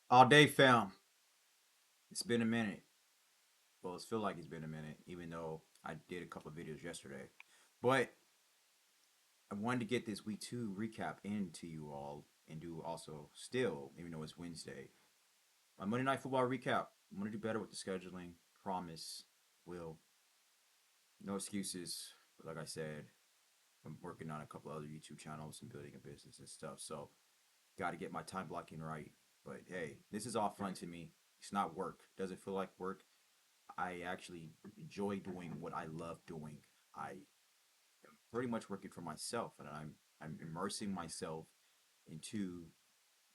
All day, fam. It's been a minute. Well, it's feel like it's been a minute, even though I did a couple of videos yesterday. But I wanted to get this week two recap into you all and do also still, even though it's Wednesday, my Monday Night Football recap. I'm gonna do better with the scheduling. Promise. Will. No excuses. But like I said, I'm working on a couple other YouTube channels and building a business and stuff. So got to get my time blocking right. But hey, this is all fun to me. It's not work. Doesn't feel like work. I actually enjoy doing what I love doing. I am pretty much working for myself, and I'm immersing myself into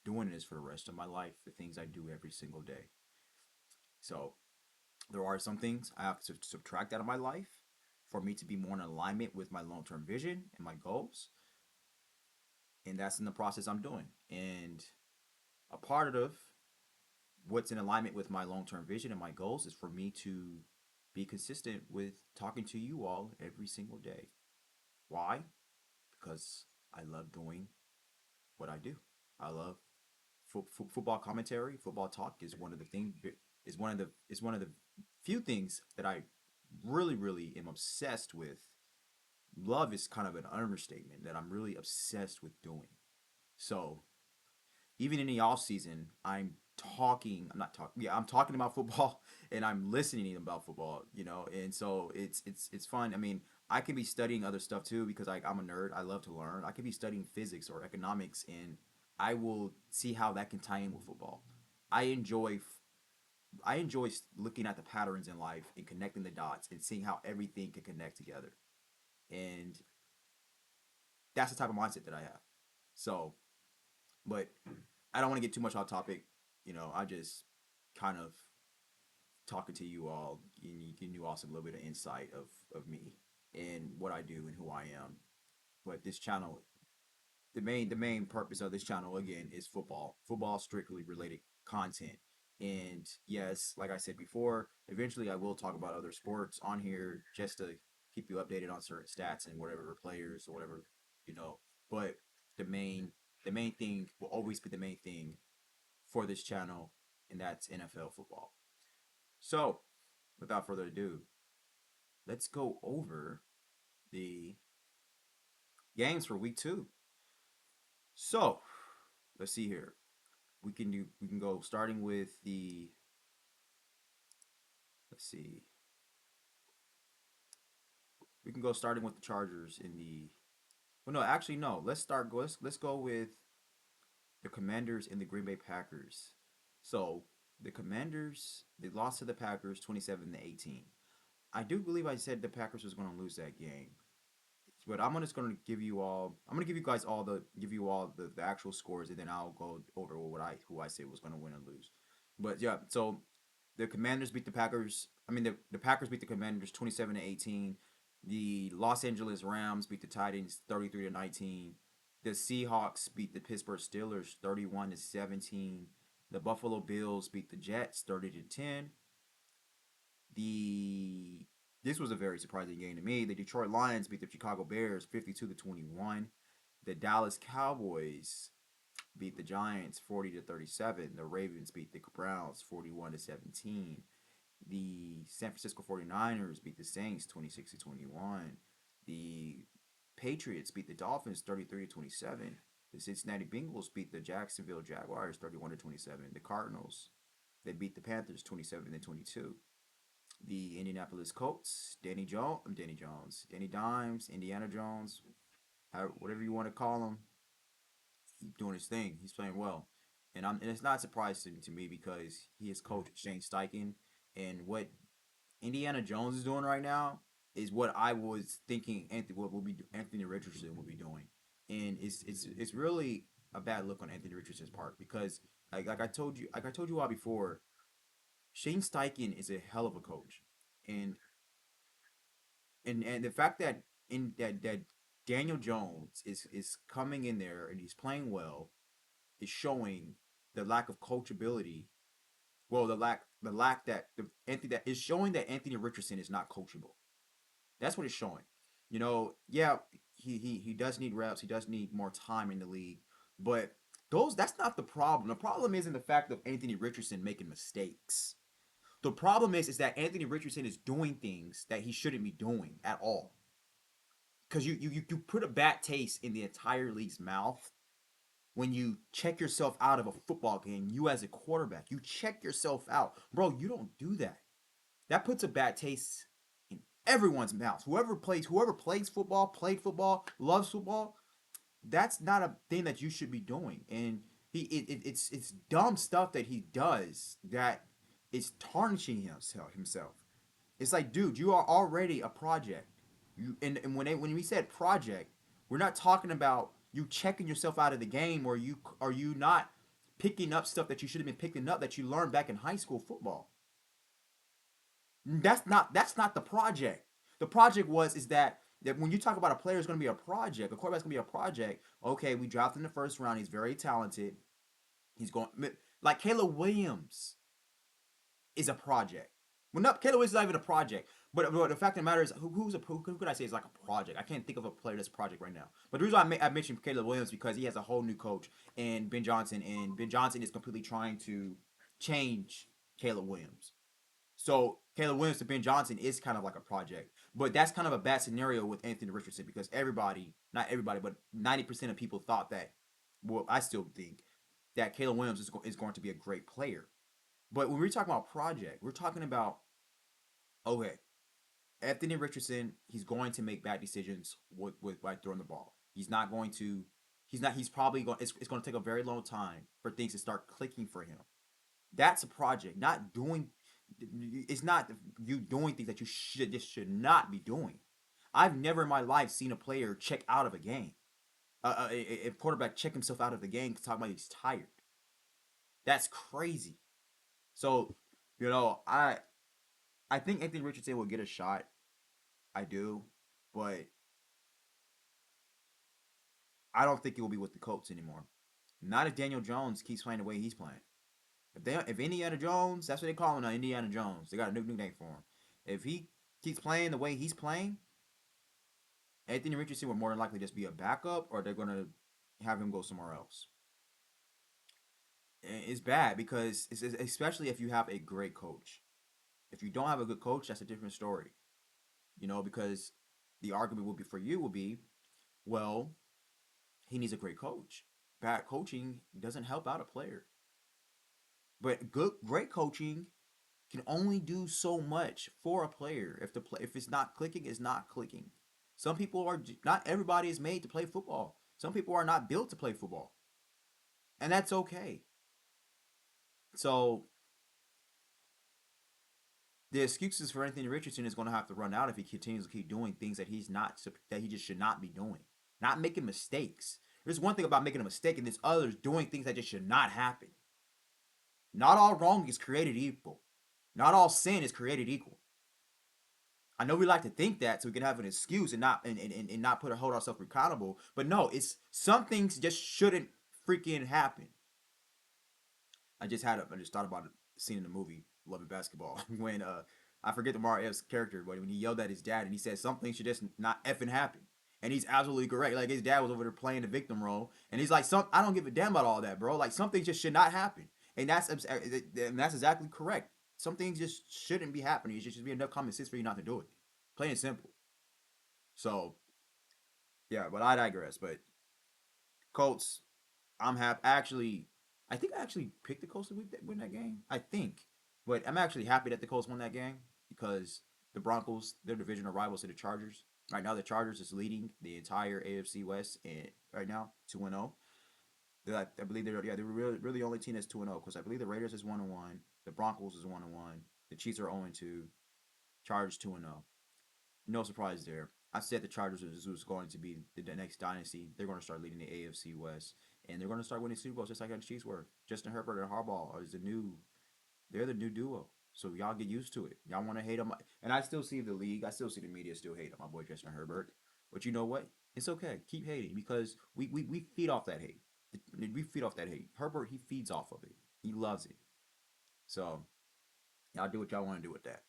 doing this for the rest of my life. The things I do every single day. So there are some things I have to subtract out of my life for me to be more in alignment with my long term vision and my goals, and that's in the process I'm doing. And a part of what's in alignment with my long term vision and my goals is for me to be consistent with talking to you all every single day. Why? Because I love doing what I do. I love football commentary. Football talk is one of the things is one of the few things that I really am obsessed with. Love is kind of an understatement that I'm really obsessed with doing. So even in the off season, I'm not talking, yeah, I'm talking about football and I'm listening about football, and so it's fun. I mean, I can be studying other stuff too because I'm a nerd. I love to learn. I could be studying physics or economics and I will see how that can tie in with football. I enjoy I enjoy looking at the patterns in life and connecting the dots and seeing how everything can connect together. And that's the type of mindset that I have. So, but I don't want to get too much off topic. I just kind of talking to you all, and you can do also a little bit of insight of me and what I do and who I am. But this channel, the main purpose of this channel again is football strictly related content. And yes, like I said before, eventually I will talk about other sports on here just to keep you updated on certain stats and whatever players or whatever, you know. But the main the main thing will always be the main thing for this channel, and that's NFL football. So, without further ado, let's go over the games for week two. So, let's see here. We can go starting with the let's see. We can go starting with the Chargers in the well no, actually no. Let's go with the Commanders and the Green Bay Packers. So, the Commanders they lost to the Packers 27-18. I do believe I said the Packers was going to lose that game. But I'm just gonna give you all. I'm gonna give you guys all the actual scores, and then I'll go over what I who I say was gonna win and lose. But yeah, so the Commanders beat the Packers. I mean, the Packers beat the Commanders 27-18. The Los Angeles Rams beat the Titans 33-19. The Seahawks beat the Pittsburgh Steelers 31-17. The Buffalo Bills beat the Jets 30-10. The This was a very surprising game to me. The Detroit Lions beat the Chicago Bears 52-21. The Dallas Cowboys beat the Giants 40-37. The Ravens beat the Browns 41-17. The San Francisco 49ers beat the Saints 26-21. The Patriots beat the Dolphins 33-27. The Cincinnati Bengals beat the Jacksonville Jaguars 31-27. The Cardinals they beat the Panthers 27-22. The Indianapolis Colts, Danny Dimes, Indiana Jones, whatever you want to call him, he's doing his thing. He's playing well, and it's not surprising to me because he is coach Shane Steichen, and what Indiana Jones is doing right now is what I was thinking Anthony Richardson will be doing, and it's really a bad look on Anthony Richardson's part because like I told you all before, Shane Steichen is a hell of a coach, and and the fact that in that Daniel Jones is coming in there and he's playing well is showing the lack of coachability. Well, the lack that the Anthony that is showing that Anthony Richardson is not coachable. That's what it's showing. Yeah, he does need reps. He does need more time in the league, but That's not the problem. The problem isn't the fact of Anthony Richardson making mistakes. The problem is that Anthony Richardson is doing things that he shouldn't be doing at all. Because you put a bad taste in the entire league's mouth when you check yourself out of a football game. You as a quarterback, you check yourself out, bro. You don't do that. That puts a bad taste in everyone's mouth. Whoever plays football, played football, loves football, that's not a thing that you should be doing. And it's dumb stuff that he does that is tarnishing himself. It's like, dude, you are already a project. And when we said project, we're not talking about you checking yourself out of the game, or you not picking up stuff that you should have been picking up that you learned back in high school football. That's not the project. The project is that when you talk about a player is going to be a project, a quarterback's going to be a project. Okay, we drafted in the first round. He's very talented. He's going like Caleb Williams is a project. Well, no, Caleb Williams is not even a project. But the fact of the matter is, who could I say is like a project? I can't think of a player that's a project right now. But the reason I mentioned Caleb Williams because he has a whole new coach and Ben Johnson, and Ben Johnson is completely trying to change Caleb Williams. So Caleb Williams to Ben Johnson is kind of like a project, but that's kind of a bad scenario with Anthony Richardson because not everybody, but 90% of people thought that. Well, I still think that Caleb Williams is going to be a great player. But when we're talking about project, we're talking about okay, Anthony Richardson. He's going to make bad decisions with by throwing the ball. He's not going to. He's not. He's probably going. It's going to take a very long time for things to start clicking for him. That's a project. Not doing. It's not you doing things that you should not be doing. I've never in my life seen a player check out of a game. A quarterback check himself out of the game to talk about he's tired. That's crazy. So, I think Anthony Richardson will get a shot. I do, but I don't think it will be with the Colts anymore. Not if Daniel Jones keeps playing the way he's playing. If Indiana Jones, that's what they call him now, Indiana Jones. They got a new nickname for him. If he keeps playing the way he's playing, Anthony Richardson will more than likely just be a backup, or they're gonna have him go somewhere else. It's bad because especially if you have a great coach. If you don't have a good coach, that's a different story. Because the argument will be for you will be, well, he needs a great coach. Bad coaching doesn't help out a player, but great coaching can only do so much for a player. If it's not clicking, it's not clicking. Some people are not everybody is made to play football. Some people are not built to play football, and that's okay. So the excuses for Anthony Richardson is going to have to run out if he continues to keep doing things that he just should not be doing. Not making mistakes. There's one thing about making a mistake, and there's others doing things that just should not happen. Not all wrong is created equal. Not all sin is created equal. I know we like to think that so we can have an excuse and not hold ourselves accountable. But no, it's some things just shouldn't freaking happen. I just thought about a scene in the movie Loving Basketball when I forget the Mario F's character, but when he yelled at his dad and he said something should just not effing happen. And he's absolutely correct. Like his dad was over there playing the victim role, and he's like, I don't give a damn about all that, bro. Like some things just should not happen, and that's exactly correct. Some things just shouldn't be happening. It should be enough common sense for you not to do it. Plain and simple. So yeah, but I digress. But Colts, I'm happy. Actually, I think I actually picked the Colts to win that game. I think, but I'm actually happy that the Colts won that game because the Broncos, their divisional rivals to the Chargers. Right now, the Chargers is leading the entire AFC West, and right now 2-0. I believe they're really the only team that's 2-0 because I believe the Raiders is 1-1, the Broncos is 1-1, the Chiefs are 0-2, Chargers 2-0. No surprise there. I said the Chargers was going to be the next dynasty. They're going to start leading the AFC West, and they're going to start winning Super Bowls just like the Chiefs were. Justin Herbert and Harbaugh is they're the new duo. So y'all get used to it. Y'all want to hate them, and I still see the league. I still see the media still hate my boy Justin Herbert. But you know what? It's okay. Keep hating because we feed off that hate. We feed off that hate. Herbert, he feeds off of it. He loves it. So y'all do what y'all want to do with that.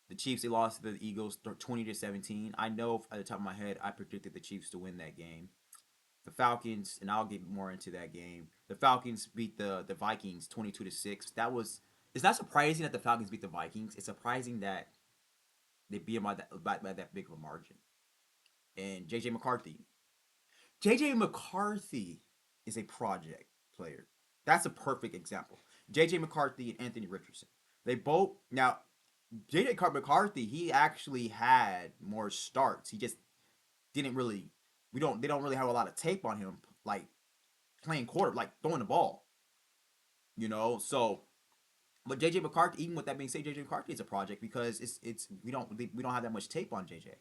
The Chiefs, they lost to the Eagles 20-17. I know at the top of my head I predicted the Chiefs to win that game. The Falcons, and I'll get more into that game. The Falcons beat the Vikings 22-6. That was it's not surprising that the Falcons beat the Vikings. It's surprising that they beat them by that big of a margin. And JJ McCarthy is a project player. That's a perfect example. JJ McCarthy and Anthony Richardson. They both now JJ McCarthy, he actually had more starts. He just didn't really we don't they don't really have a lot of tape on him like playing quarter like throwing the ball. So but JJ McCarthy, even with that being said, JJ McCarthy is a project because it's we don't have that much tape on JJ.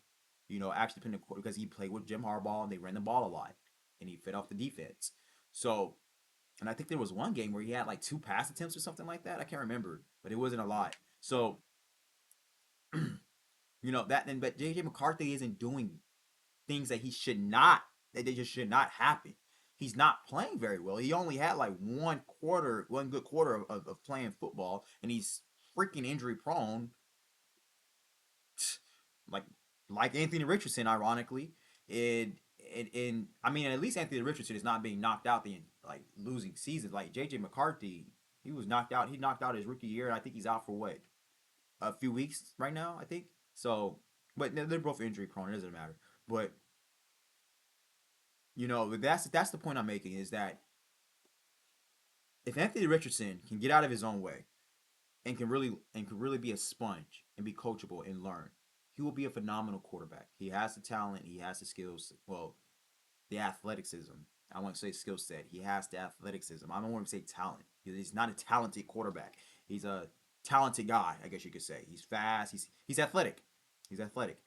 Actually depending because he played with Jim Harbaugh and they ran the ball a lot and he fed off the defense. So and I think there was one game where he had like 2 pass attempts or something like that. I can't remember, but it wasn't a lot. So that and but JJ McCarthy isn't doing things that he should not that they just should not happen. He's not playing very well. He only had like one good quarter of playing football, and he's freaking injury prone, like Anthony Richardson, ironically. And I mean, at least Anthony Richardson is not being knocked out the like losing seasons. Like JJ McCarthy, he was knocked out. He knocked out his rookie year. And I think he's out for what, a few weeks right now. I think so. But they're both injury prone. It doesn't matter. But that's the point I'm making is that if Anthony Richardson can get out of his own way and can really be a sponge and be coachable and learn, he will be a phenomenal quarterback. He has the talent, he has the skills, well, the athleticism. I want to say skill set. He has the athleticism. I don't want to say talent. He's not a talented quarterback. He's a talented guy, I guess you could say. He's fast. He's athletic. He's athletic.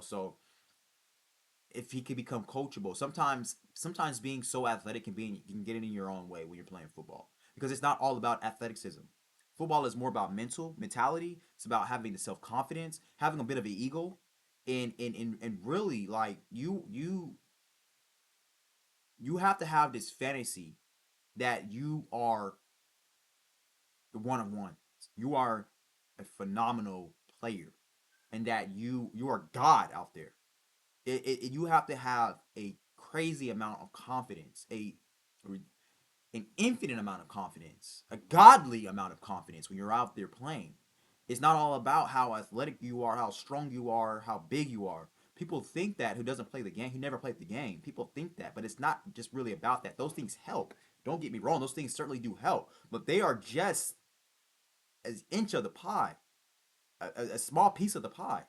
So if he can become coachable. Sometimes being so athletic can get in your own way when you're playing football because it's not all about athleticism. Football is more about mentality. It's about having the self confidence, having a bit of an ego, and really like you have to have this fantasy that you are the one of one. You are a phenomenal player, and that you are God out there. You have to have a crazy amount of confidence, an infinite amount of confidence, a godly amount of confidence when you're out there playing. It's not all about how athletic you are, how strong you are, how big you are. People think that who doesn't play the game, who never played the game. People think that, but it's not just really about that. Those things help. Don't get me wrong; those things certainly do help, but they are just an inch of the pie, a small piece of the pie.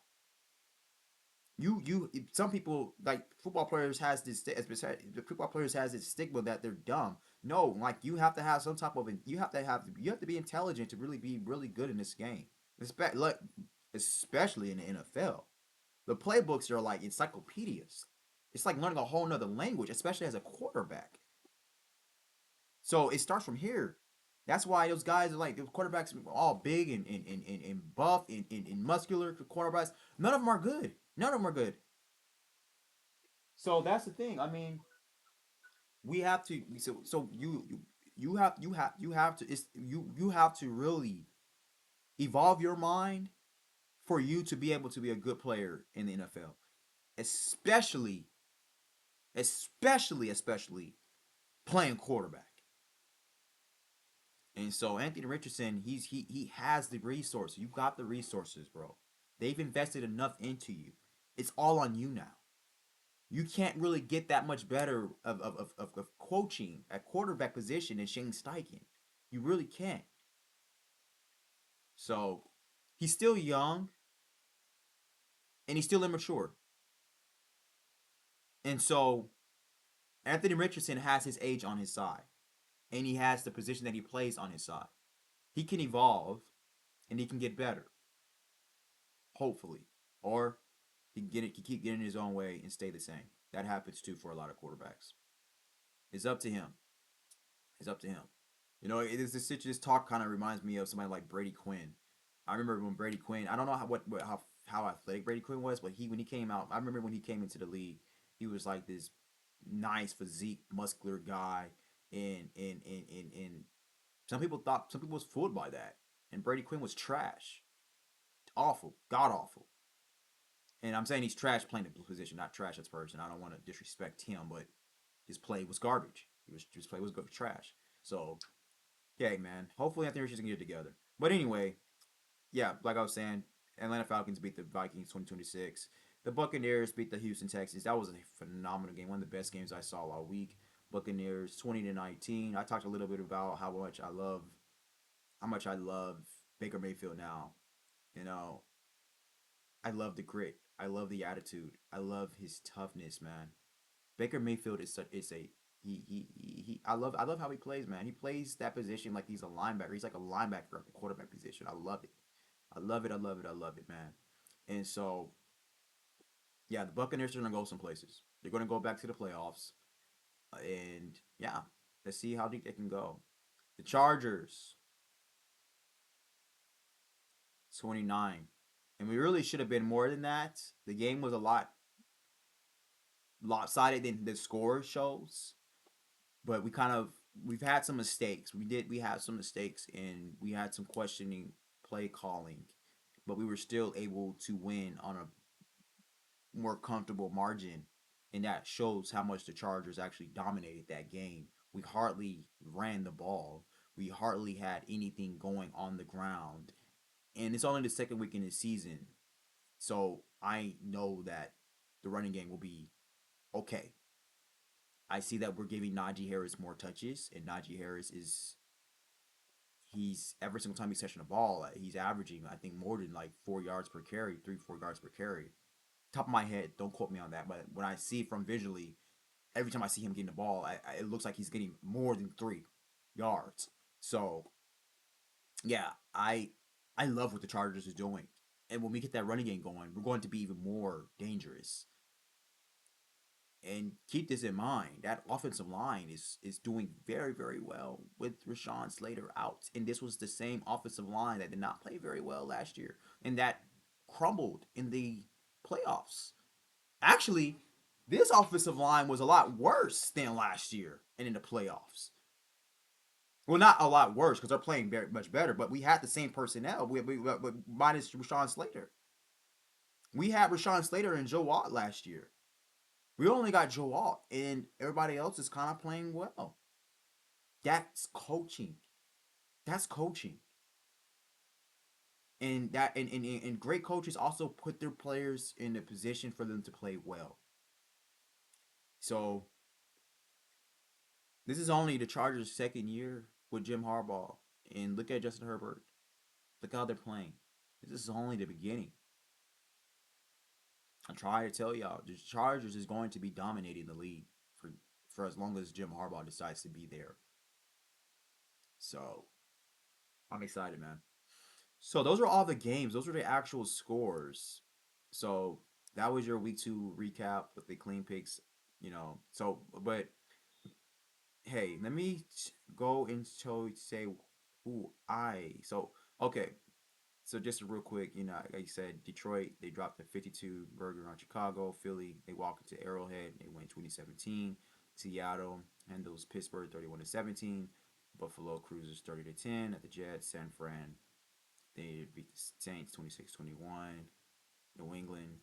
Some people like football players has this the football players has this stigma that they're dumb. No, like you have to have some type of you have to be intelligent to really be really good in this game, especially in the NFL. The playbooks are like encyclopedias. It's like learning a whole nother language, especially as a quarterback. So it starts from here. That's why those guys are like the quarterbacks all big and buff and muscular quarterbacks. None of them are good. None of them are good. So that's the thing. I mean, we have to. So you have to. You have to really evolve your mind for you to be able to be a good player in the NFL, especially especially playing quarterback. And so Anthony Richardson, he has the resources. You got the resources, bro. They've invested enough into you. It's all on you now. You can't really get that much better of coaching at quarterback position than Shane Steichen. You really can't. So he's still young and he's still immature. And so Anthony Richardson has his age on his side. And he has the position that he plays on his side. He can evolve and he can get better. Hopefully. Or he can keep getting his own way and stay the same. That happens too for a lot of quarterbacks. It's up to him. It's up to him. This talk kind of reminds me of somebody like Brady Quinn. I remember when Brady Quinn. I don't know how athletic Brady Quinn was, but when he came out, I remember when he came into the league, he was like this nice physique, muscular guy, and some people was fooled by that, and Brady Quinn was trash, awful, god awful. And I'm saying he's trash playing the position, not trash as a person. I don't want to disrespect him, but His play was garbage. His play was trash. So yeah, man. Hopefully Anthony Richardson can get it together. But anyway, yeah, like I was saying, Atlanta Falcons beat the Vikings 2026. The Buccaneers beat the Houston Texans. That was a phenomenal game. One of the best games I saw all week. Buccaneers 20-19. I talked a little bit about how much I love Baker Mayfield now. You know, I love the grit. I love the attitude. I love his toughness, man. Baker Mayfield is a I love how he plays, man. He plays that position like he's a linebacker. He's like a linebacker at the quarterback position. I love it. I love it. I love it. I love it, man. And so, yeah, the Buccaneers are gonna go some places. They're gonna go back to the playoffs, and yeah, let's see how deep they can go. The Chargers 29, and we really should have been more than that. The game was a lot lopsided than the score shows, but we've had some mistakes. We had some mistakes, and we had some questioning play calling, but we were still able to win on a more comfortable margin, and that shows how much the Chargers actually dominated that game. We hardly ran the ball. We hardly had anything going on the ground, and it's only the second week in the season, so I know that the running game will be okay. I see that we're giving Najee Harris more touches, and Najee Harris is he's every single time he's touching the ball, he's averaging I think more than like 4 yards per carry, 3 4 yards per carry. Top of my head, don't quote me on that, but when I see from visually, every time I see him getting the ball, it looks like he's getting more than 3 yards. So yeah, I love what the Chargers is doing, and when we get that running game going, we're going to be even more dangerous. And keep this in mind, that offensive line is doing very, very well with Rashawn Slater out. And this was the same offensive line that did not play very well last year and that crumbled in the playoffs. Actually, this offensive line was a lot worse than last year and in the playoffs. Well, not a lot worse because they're playing very much better, but we had the same personnel. Minus Rashawn Slater. We had Rashawn Slater and Joe Watt last year. We only got Joe Alt, and everybody else is kind of playing well. That's coaching. That's coaching. And great coaches also put their players in a position for them to play well. So this is only the Chargers' second year with Jim Harbaugh. And look at Justin Herbert. Look how they're playing. This is only the beginning. I try to tell y'all, the Chargers is going to be dominating the league for as long as Jim Harbaugh decides to be there. So I'm excited, man. So those are all the games. Those are the actual scores. So that was your week 2 recap with the clean picks. So but hey, let me go into say who I so okay. So just real quick, like you said, Detroit they dropped a 52 burger on Chicago. Philly they walk into Arrowhead they win 2017. Seattle handles Pittsburgh 31-17. Buffalo cruises 30-10 at the Jets. San Fran they beat the Saints 26-21. New England,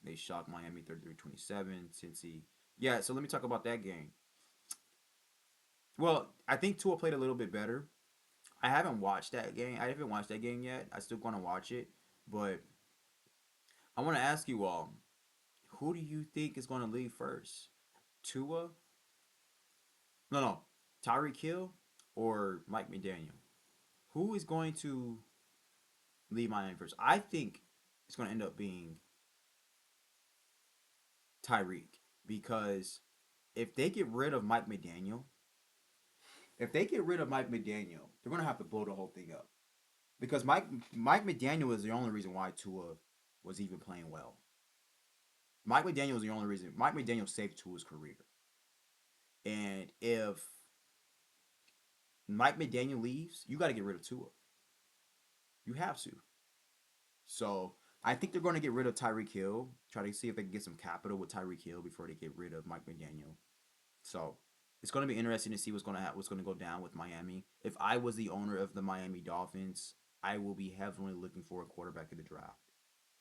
they shocked Miami 33-27. Cincy. Yeah, so let me talk about that game. Well, I think Tua played a little bit better. I haven't watched that game. I haven't watched that game yet. I still want to watch it. But I want to ask you all, who do you think is going to leave first? Tua? No, no. Tyreek Hill or Mike McDaniel? Who is going to leave Miami first? I think it's going to end up being Tyreek because if they get rid of Mike McDaniel, they're gonna have to blow the whole thing up because Mike McDaniel is the only reason why Tua was even playing well. Mike McDaniel is the only reason. Mike McDaniel saved Tua's career, and if Mike McDaniel leaves, you got to get rid of Tua. You have to. So I think they're going to get rid of Tyreek Hill. Try to see if they can get some capital with Tyreek Hill before they get rid of Mike McDaniel. So it's going to be interesting to see what's going to go down with Miami. If I was the owner of the Miami Dolphins, I will be heavily looking for a quarterback in the draft.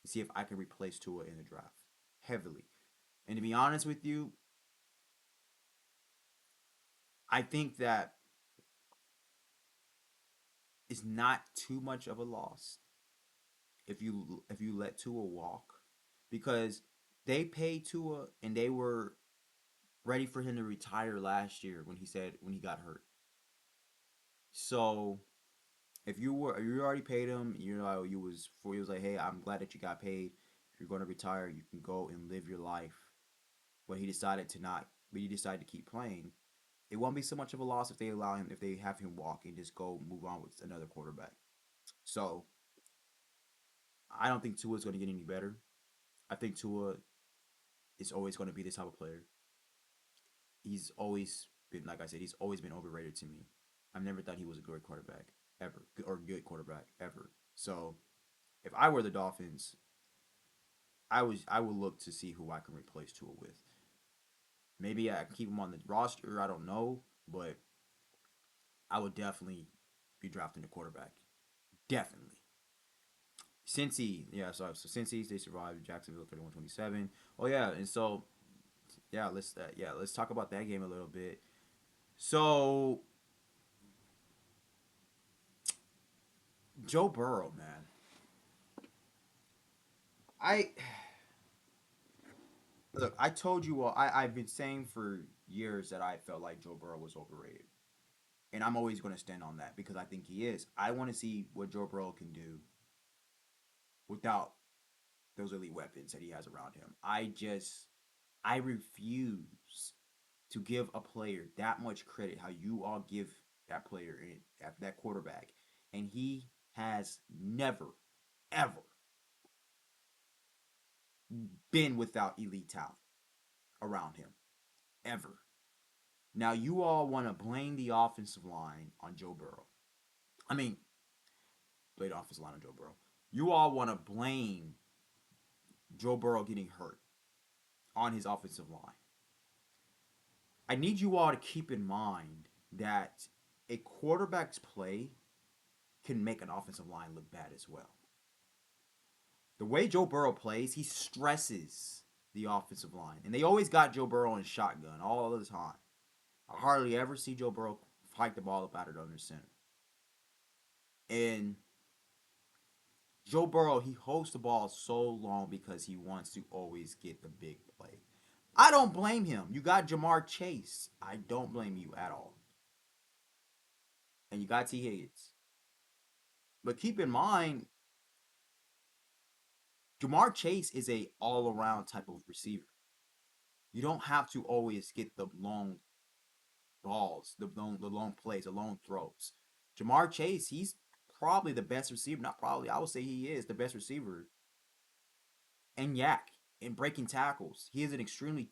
See if I can replace Tua in the draft heavily. And to be honest with you, I think that it's not too much of a loss if you let Tua walk, because they paid Tua and they were ready for him to retire last year when he got hurt. So if you already paid him, you was like, hey, I'm glad that you got paid. If you're going to retire, you can go and live your life. But he decided to not. But he decided to keep playing. It won't be so much of a loss if they have him walk and just go move on with another quarterback. So I don't think Tua is going to get any better. I think Tua is always going to be this type of player. He's always been, like I said, he's always been overrated to me. I've never thought he was a great quarterback ever, or good quarterback ever. So if I were the Dolphins, I would look to see who I can replace Tua with. Maybe I keep him on the roster. I don't know, but I would definitely be drafting a quarterback. Definitely. Cincy, yeah, so Cincy, they survived Jacksonville 31-27. Oh yeah, and so let's talk about that game a little bit. So Joe Burrow, man. I look, I told you all I've been saying for years that I felt like Joe Burrow was overrated. And I'm always going to stand on that because I think he is. I want to see what Joe Burrow can do without those elite weapons that he has around him. I refuse to give a player that much credit how you all give that player and that quarterback. And he has never, ever been without elite talent around him. Ever. Now, you all want to blame the offensive line on Joe Burrow. I mean, blame the offensive line on Joe Burrow. You all want to blame Joe Burrow getting hurt on his offensive line. I need you all to keep in mind that a quarterback's play can make an offensive line look bad as well. The way Joe Burrow plays, he stresses the offensive line. And they always got Joe Burrow in shotgun all the time. I hardly ever see Joe Burrow hike the ball up out of the under center. And Joe Burrow, he holds the ball so long because he wants to always get the big play. I don't blame him. You got Jamar Chase. I don't blame you at all. And you got T. Higgins. But keep in mind, Jamar Chase is a all-around type of receiver. You don't have to always get the long balls, the long plays, the long throws. Jamar Chase, he's probably the best receiver. Not probably, I would say he is the best receiver and yak in breaking tackles. He is an extremely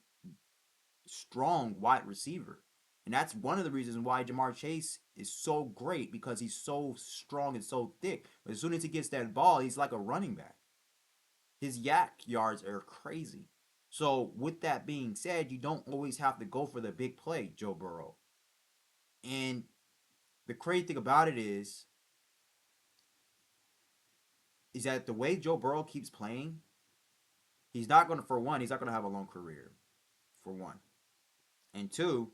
strong wide receiver. And that's one of the reasons why Jamar Chase is so great because he's so strong and so thick. But as soon as he gets that ball, he's like a running back. His yak yards are crazy. So, with that being said, you don't always have to go for the big play, Joe Burrow. And the crazy thing about it is that the way Joe Burrow keeps playing, he's not going to, for one, he's not going to have a long career, for one. And two,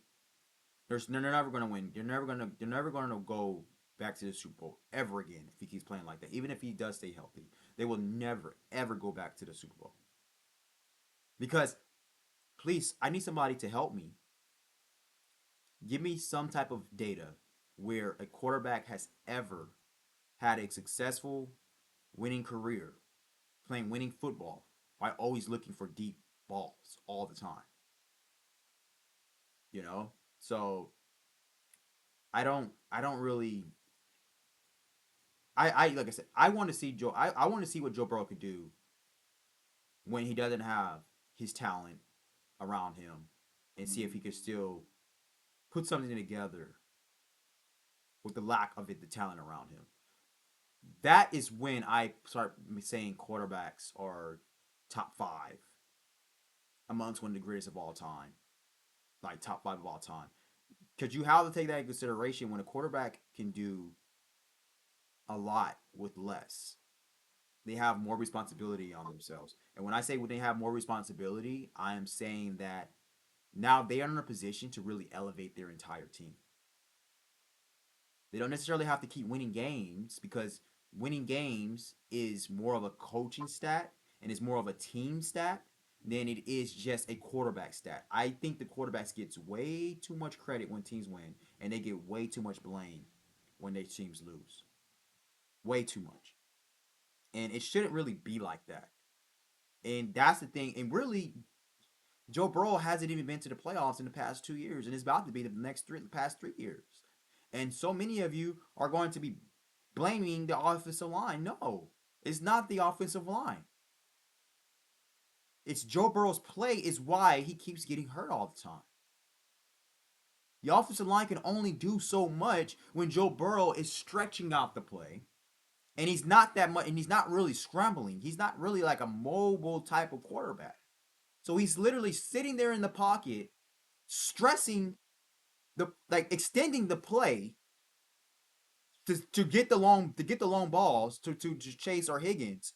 they're never going to win. They're never going to go back to the Super Bowl ever again if he keeps playing like that. Even if he does stay healthy, they will never ever go back to the Super Bowl. Because please, I need somebody to help me. Give me some type of data where a quarterback has ever had a successful winning career playing winning football by always looking for deep balls all the time. You know? So I don't really I like I said, I want to see I want to see what Joe Burrow could do when he doesn't have his talent around him and see if he could still put something together with the lack of it, the talent around him. That is when I start saying quarterbacks are top five amongst one of the greatest of all time, like top five of all time. Because you have to take that in consideration when a quarterback can do a lot with less. They have more responsibility on themselves. And when I say when they have more responsibility, I am saying that Now they are in a position to really elevate their entire team. They don't necessarily have to keep winning games because winning games is more of a coaching stat and is more of a team stat than it is just a quarterback stat. I think the quarterbacks gets way too much credit when teams win, and they get way too much blame when their teams lose. Way too much. And it shouldn't really be like that. And that's the thing. And really, Joe Burrow hasn't even been to the playoffs in the past 2 years, and it's about to be the past 3 years. And so many of you are going to be blaming the offensive line. No, it's not the offensive line. It's Joe Burrow's play is why he keeps getting hurt all the time. The offensive line can only do so much when Joe Burrow is stretching out the play. And he's not that much, and he's not really scrambling. He's not really like a mobile type of quarterback. So he's literally sitting there in the pocket, stressing extending the play to get the long balls to Chase or Higgins.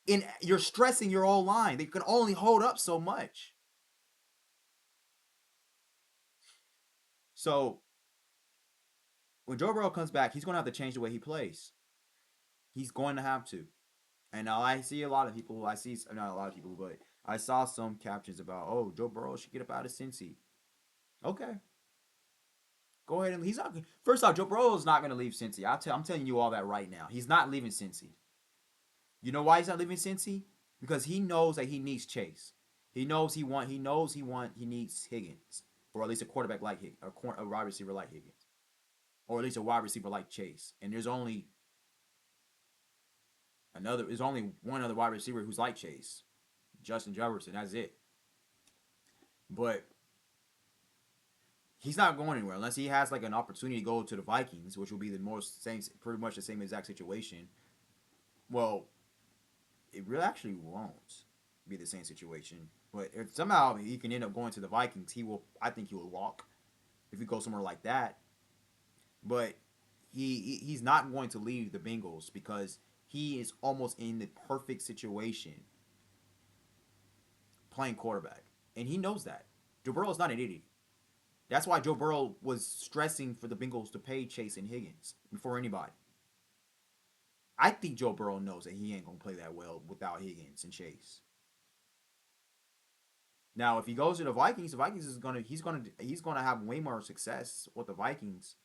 And you're stressing your whole line. They can only hold up so much. So when Joe Burrow comes back, he's going to have to change the way he plays. He's going to have to. And now I see a lot of people. I see not a lot of people, but I saw some captions about, oh, Joe Burrow should get up out of Cincy. Okay, go ahead and he's not. First off, Joe Burrow is not going to leave Cincy. I'm telling you all that right now. He's not leaving Cincy. You know why he's not leaving Cincy? Because he knows that he needs Chase. He knows he needs Higgins, or at least a quarterback like Higgins, a wide receiver like Higgins, or at least a wide receiver like Chase. And there's only one other wide receiver who's like Chase, Justin Jefferson. That's it. But he's not going anywhere unless he has like an opportunity to go to the Vikings, which will be pretty much the same exact situation. Well, it really actually won't be the same situation. But if somehow he can end up going to the Vikings, I think he will walk if he goes somewhere like that. But he's not going to leave the Bengals because he is almost in the perfect situation playing quarterback. And he knows that. Joe Burrow is not an idiot. That's why Joe Burrow was stressing for the Bengals to pay Chase and Higgins before anybody. I think Joe Burrow knows that he ain't gonna play that well without Higgins and Chase. Now, if he goes to the Vikings he's gonna have way more success with the Vikings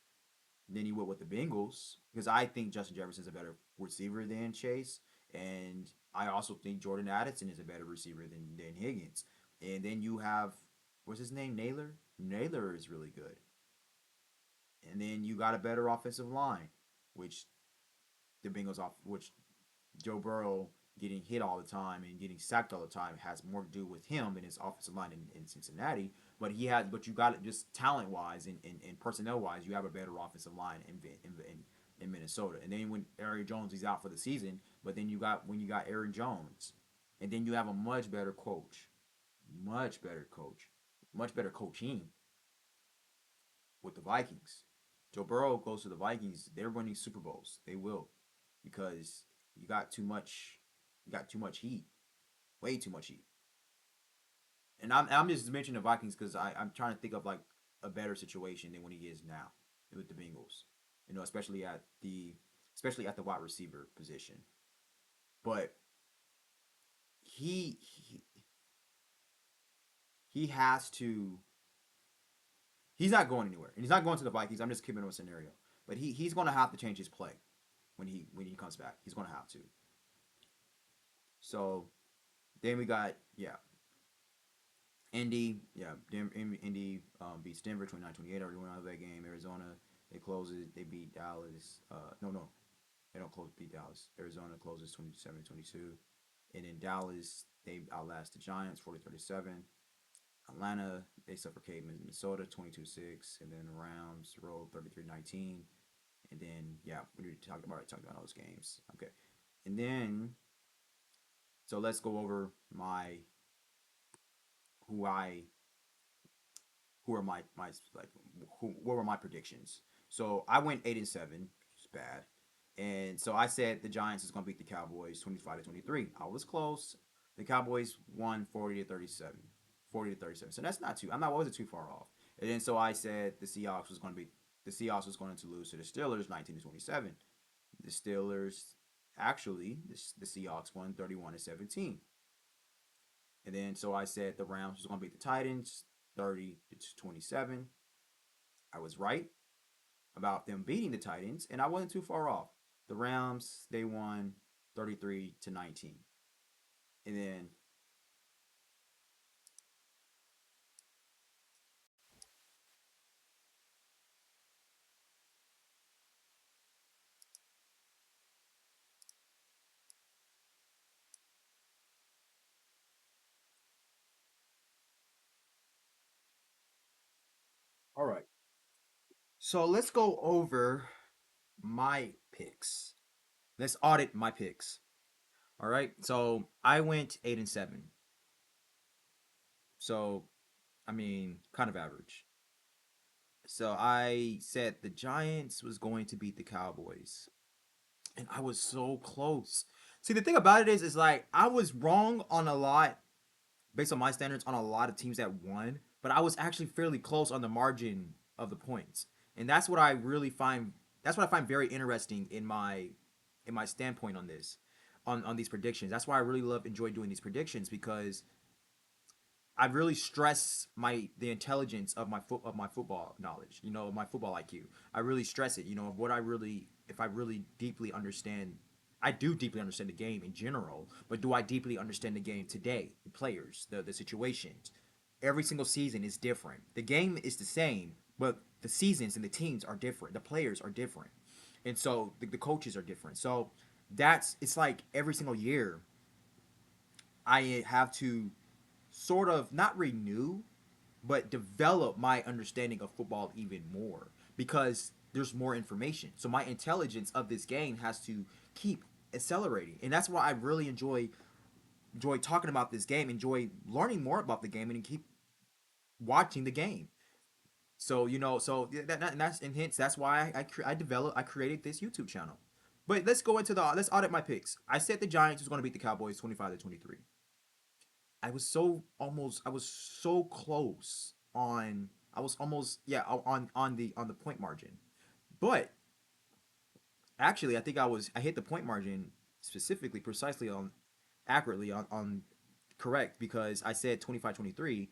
than he would with the Bengals because I think Justin Jefferson is a better receiver than Chase, and I also think Jordan Addison is a better receiver than Higgins. And then you have what's his name, Naylor. Naylor is really good, and then you got a better offensive line, which which Joe Burrow getting hit all the time and getting sacked all the time has more to do with him and his offensive line in Cincinnati. But you got it just talent wise and personnel wise, you have a better offensive line in Minnesota. And then when Aaron Jones is out for the season, but then you got Aaron Jones, and then you have a much better coach, much better coach, much better coaching with the Vikings. Joe Burrow goes to the Vikings, they're winning Super Bowls. They will, because you got too much. You got too much heat, way too much heat. And I'm just mentioning the Vikings because I'm trying to think of like a better situation than what he is now with the Bengals. You know, especially at the wide receiver position. But he he, he has to. He's not going anywhere, and he's not going to the Vikings. I'm just giving him a scenario. But he's going to have to change his play when he comes back. He's going to have to. So then we got Indy, Indy beats Denver 29-28. Already went out of that game. Arizona, they close it. They beat Dallas. No, they don't beat Dallas. Arizona closes 27-22. And in Dallas, they outlast the Giants 40-37. Atlanta, they suffocate Minnesota 22-6. And then the Rams rolled 33-19. And then, we talked about all those games. Okay. And then, so let's go over what were my predictions. So I went 8-7, which is bad. And so I said the Giants is going to beat the Cowboys 25-23. I was close. The Cowboys won 40-37. 40-37. So that's not too. I'm not. Wasn't too far off. And then so I said the Seahawks was going to lose to the Steelers 19-27. The Steelers actually the Seahawks won 31-17. And then so I said the Rams was going to beat the Titans 30-27. I was right about them beating the Titans, and I wasn't too far off. The Rams they won 33-19. And then all right. So let's go over my picks. Let's audit my picks. All right. So I went 8-7. So I mean, kind of average. So I said the Giants was going to beat the Cowboys, and I was so close. See, the thing about it is like I was wrong on a lot based on my standards on a lot of teams that won, but I was actually fairly close on the margin of the points, and that's what I really find. That's what I find very interesting in my standpoint on this, on these predictions. That's why I really enjoy doing these predictions because I really stress the intelligence of my football knowledge, my football IQ. I really stress it, of what I really if I really deeply understand. I do deeply understand the game in general, but do I deeply understand the game today, the players, the situations? Every single season is different. The game is the same, but the seasons and the teams are different. The players are different. And so the coaches are different. So it's like every single year I have to sort of not renew, but develop my understanding of football even more because there's more information. So my intelligence of this game has to keep accelerating, and that's why I really enjoy talking about this game, enjoy learning more about the game, and keep watching the game. So and hence that's why I created this YouTube channel. But let's audit my picks. I said the Giants was going to beat the Cowboys 25-23. I was so close on I was almost yeah on the point margin. But actually I hit the point margin specifically precisely on accurately on correct because I said 25-23.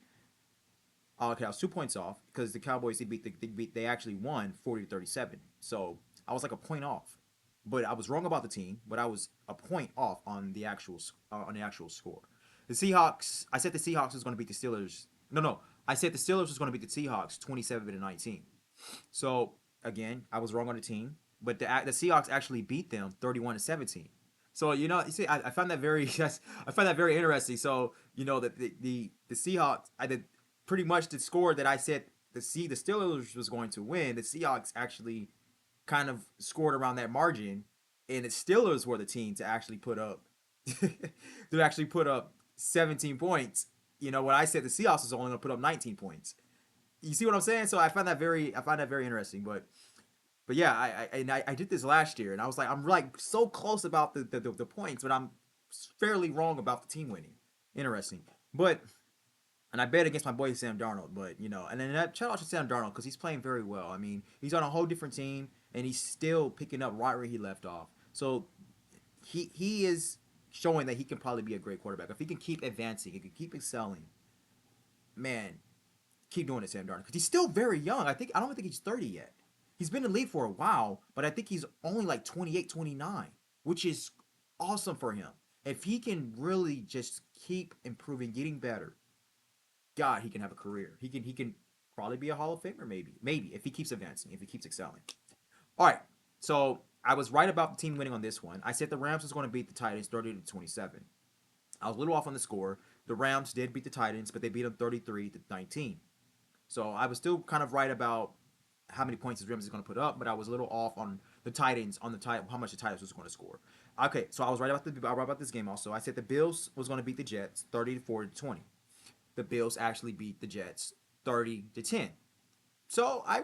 Okay, I was 2 points off because the Cowboys they actually won 40-37. So I was like a point off. But I was wrong about the team, but I was a point off on the actual score. The Seahawks, I said the Seahawks was going to beat the Steelers. No, I said the Steelers was going to beat the Seahawks 27-19. So again, I was wrong on the team, but the Seahawks actually beat them 31-17. So you see, I found that very I find that very interesting. So that the Seahawks, I did pretty much the score that I said the Steelers was going to win. The Seahawks actually kind of scored around that margin, and the Steelers were the team to actually put up to actually put up 17 points. When I said the Seahawks was only going to put up 19 points. You see what I'm saying? So I find that very interesting. But yeah, I did this last year, and I was like, I'm like so close about the points, but I'm fairly wrong about the team winning. Interesting, but and I bet against my boy Sam Darnold, but and then shout out to Sam Darnold because he's playing very well. I mean, he's on a whole different team, and he's still picking up right where he left off. So he is showing that he can probably be a great quarterback if he can keep advancing, he can keep excelling. Man, keep doing it, Sam Darnold, because he's still very young. I don't think he's 30 yet. He's been in the league for a while, but I think he's only like 28, 29, which is awesome for him. If he can really just keep improving, getting better, God, he can have a career. He can probably be a Hall of Famer, maybe if he keeps advancing, if he keeps excelling. All right, so I was right about the team winning on this one. I said the Rams was going to beat the Titans 30-27. I was a little off on the score. The Rams did beat the Titans, but they beat them 33-19. So I was still kind of right about how many points the Rams is going to put up, but I was a little off on the Titans how much the Titans was going to score. Okay, so I was right about this game also. I said the Bills was going to beat the Jets 34-20. The Bills actually beat the Jets 30-10. So I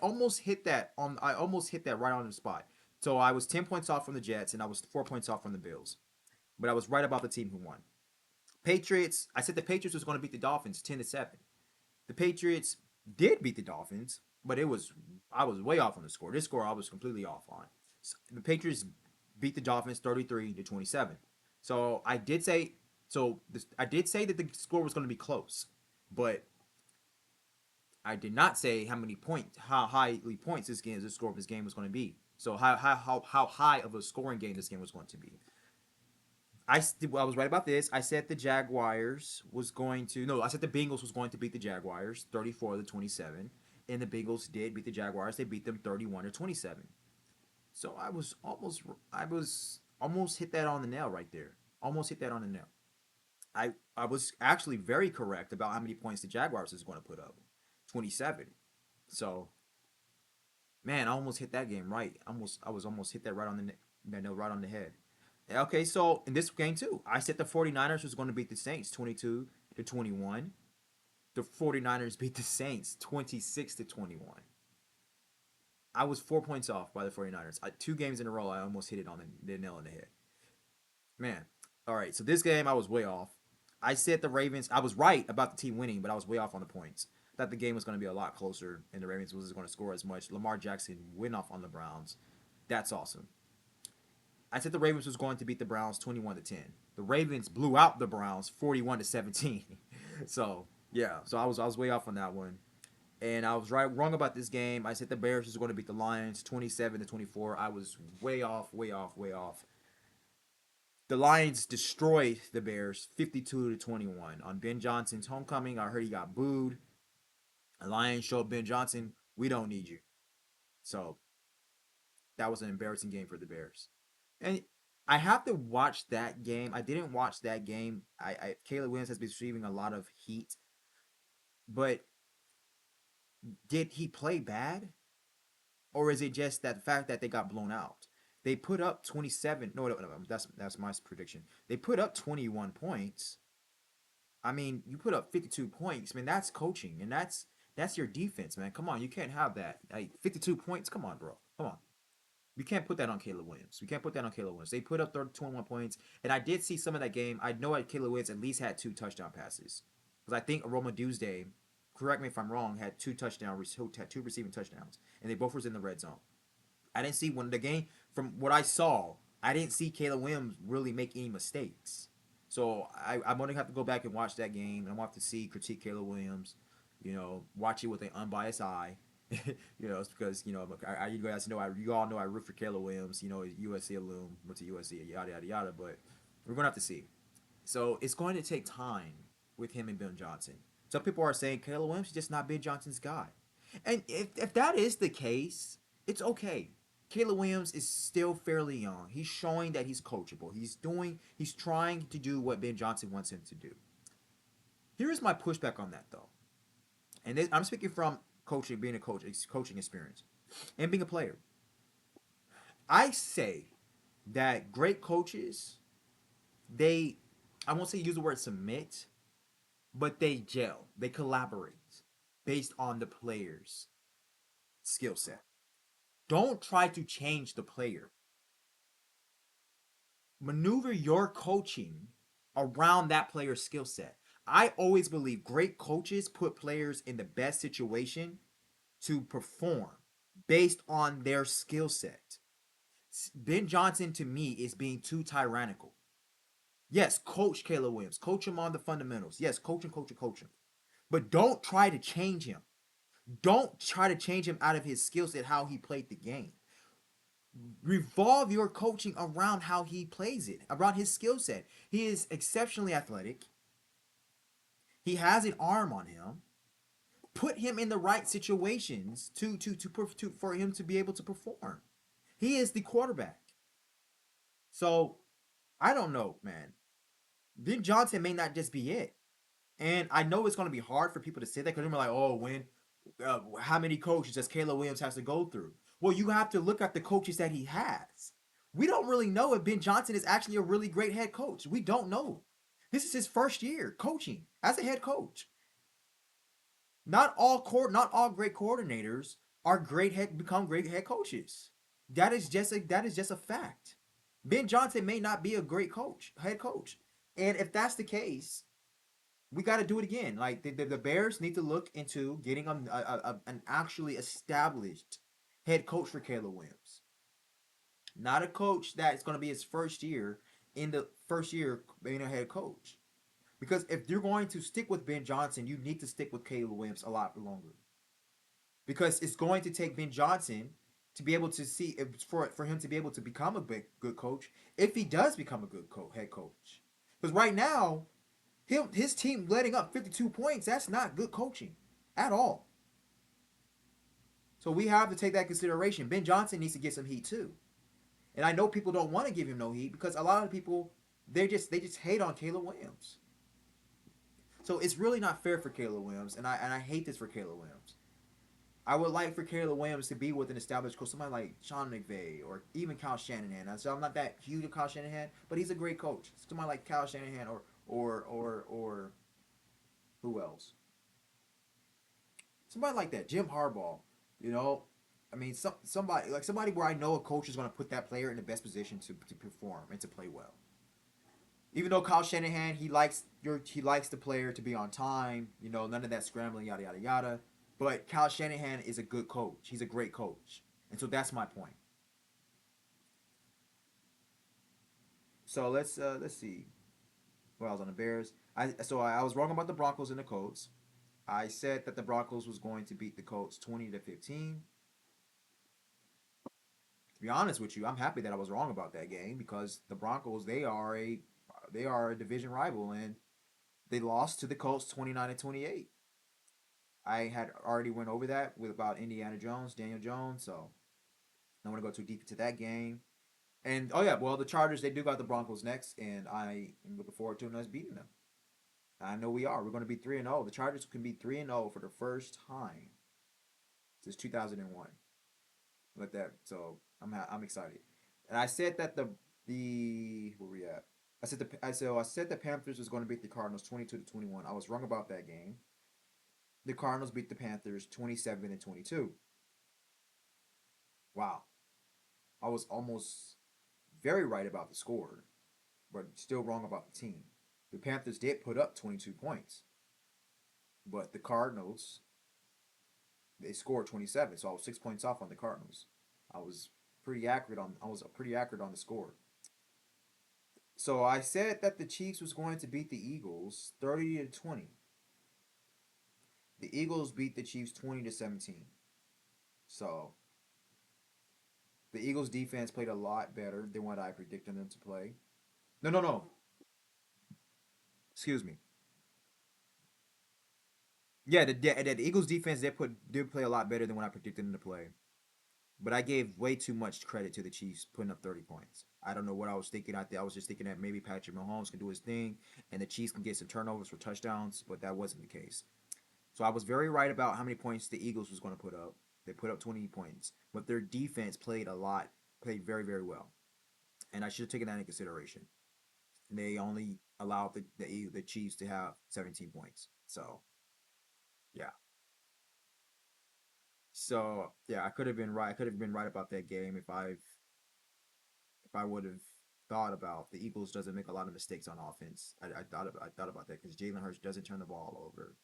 almost hit that right on the spot. So I was 10 points off from the Jets and I was 4 points off from the Bills. But I was right about the team who won. Patriots. I said the Patriots was going to beat the Dolphins 10-7. The Patriots did beat the Dolphins, but I was way off on the score. This score I was completely off on. So the Patriots beat the Dolphins 33-27. So I did say that the score was going to be close, but I did not say how highly points this score of this game was going to be. So how high of a scoring game this game was going to be. I was right about this. I said the Jaguars was going to no. I said the Bengals was going to beat the Jaguars 34-27, and the Bengals did beat the Jaguars. They beat them 31-27. So I was almost hit that on the nail right there. Almost hit that on the nail. I was actually very correct about how many points the Jaguars is going to put up, 27. So man, I almost hit that game right. I was almost hit that right on that nail right on the head. Okay, so in this game too, I said the 49ers was going to beat the Saints 22-21. The 49ers beat the Saints 26-21. I was 4 points off by the 49ers. Two games in a row, I almost hit it on the nail on the head. Man. All right, so this game I was way off. I said the Ravens, I was right about the team winning, but I was way off on the points. Thought the game was going to be a lot closer and the Ravens wasn't going to score as much. Lamar Jackson went off on the Browns. That's awesome. I said the Ravens was going to beat the Browns 21-10. The Ravens blew out the Browns 41-17. So yeah, so I was way off on that one. And I was wrong about this game. I said the Bears was going to beat the Lions 27-24. I was way off. The Lions destroyed the Bears 52-21 on Ben Johnson's homecoming. I heard he got booed. The Lions showed Ben Johnson, we don't need you. So that was an embarrassing game for the Bears. And I have to watch that game. I didn't watch that game. Caleb Williams has been receiving a lot of heat, but did he play bad, or is it just that fact that they got blown out? They put up 27. No, that's my prediction. They put up 21 points. I mean, you put up 52 points. I mean, that's coaching, and that's your defense, man. Come on, you can't have that. 52 points. Come on, bro. Come on. You can't put that on Caleb Williams. They put up 21 points, and I did see some of that game. I know that Caleb Williams at least had 2 touchdown passes, because I think Aroma Tuesday, correct me if I'm wrong, had 2 receiving touchdowns, and they both was in the red zone. I didn't see when the game, from what I saw, I didn't see Caleb Williams really make any mistakes. So I'm gonna have to go back and watch that game, and I'm gonna have to critique Caleb Williams, watch it with an unbiased eye. It's because you guys know you all know I root for Caleb Williams. USC alum, went to USC, yada yada yada. But we're gonna have to see. So it's going to take time with him and Ben Johnson. Some people are saying Caleb Williams is just not Ben Johnson's guy, and if that is the case, it's okay. Caleb Williams is still fairly young. He's showing that he's coachable. He's trying to do what Ben Johnson wants him to do. Here's my pushback on that though, and I'm speaking from being a coach, coaching experience, and being a player. I say that great coaches, I won't say use the word submit, but they gel, they collaborate based on the player's skill set. Don't try to change the player. Maneuver your coaching around that player's skill set. I always believe great coaches put players in the best situation to perform based on their skill set. Ben Johnson, to me, is being too tyrannical. Yes, coach Caleb Williams. Coach him on the fundamentals. Yes, coach him. But don't try to change him. Don't try to change him out of his skill set, how he played the game. Revolve your coaching around how he plays it, around his skill set. He is exceptionally athletic. He has an arm on him. Put him in the right situations for him to be able to perform. He is the quarterback. So I don't know, man. Ben Johnson may not just be it. And I know it's going to be hard for people to say that because they're like, oh, how many coaches does Caleb Williams has to go through? Well, you have to look at the coaches that he has. We don't really know if Ben Johnson is actually a really great head coach. We don't know. This is his first year coaching as a head coach. Not all great coordinators become great head coaches. That is just a fact. Ben Johnson may not be a great head coach, And if that's the case, we got to do it again. Like the Bears need to look into getting an actually established head coach for Caleb Williams, not a coach that is going to be his first year in the first year being a head coach. Because if you're going to stick with Ben Johnson, you need to stick with Caleb Williams a lot longer. Because it's going to take Ben Johnson to be able to see if, for him to be able to become a good coach if he does become a good head coach. Because right now, his team letting up 52 points, that's not good coaching at all. So we have to take that consideration. Ben Johnson needs to get some heat too. And I know people don't want to give him no heat because a lot of people they just hate on Caleb Williams. So it's really not fair for Caleb Williams, and I hate this for Caleb Williams. I would like for Caleb Williams to be with an established coach, somebody like Sean McVay or even Kyle Shanahan. So I'm not that huge of Kyle Shanahan, but he's a great coach. Somebody like Kyle Shanahan or who else? Somebody like that, Jim Harbaugh. You know, I mean, somebody where I know a coach is going to put that player in the best position to perform and to play well. Even though Kyle Shanahan, he likes the player to be on time. You know, none of that scrambling, yada yada yada. But Kyle Shanahan is a good coach. He's a great coach, and so that's my point. So let's see. Well, I was on the Bears. I was wrong about the Broncos and the Colts. I said that the Broncos was going to beat the Colts 20-15. To be honest with you, I'm happy that I was wrong about that game because the Broncos they are a division rival and they lost to the Colts 29-28. I had already went over that with about Indiana Jones, Daniel Jones, so I don't want to go too deep into that game. And oh yeah, well the Chargers they do got the Broncos next, and I am looking forward to us beating them. I know we are. We're going to be 3-0. The Chargers can be 3-0 for the first time since 2001. Let that. So I'm excited. And I said that the where we at? I said the Panthers was going to beat the Cardinals 22-21. I was wrong about that game. The Cardinals beat the Panthers 27-22. Wow. I was almost very right about the score, but still wrong about the team. The Panthers did put up 22 points, but the Cardinals they scored 27, so I was 6 points off on the Cardinals. I was pretty accurate on the score. So I said that the Chiefs was going to beat the Eagles 30-20. The Eagles beat the Chiefs 20-17. So the Eagles defense played a lot better than what I predicted them to play. No, no, no. Excuse me. Yeah, the Eagles defense did play a lot better than what I predicted them to play. But I gave way too much credit to the Chiefs putting up 30 points. I don't know what I was thinking. I was just thinking that maybe Patrick Mahomes can do his thing and the Chiefs can get some turnovers for touchdowns, but that wasn't the case. So I was very right about how many points the Eagles was going to put up. They put up 20 points, but their defense played very, very well. And I should have taken that into consideration. They only allowed the Chiefs to have 17 points. So, yeah. So, yeah, I could have been right. I could have been right about that game if I would have thought about the Eagles doesn't make a lot of mistakes on offense. I thought about that because Jalen Hurts doesn't turn the ball over.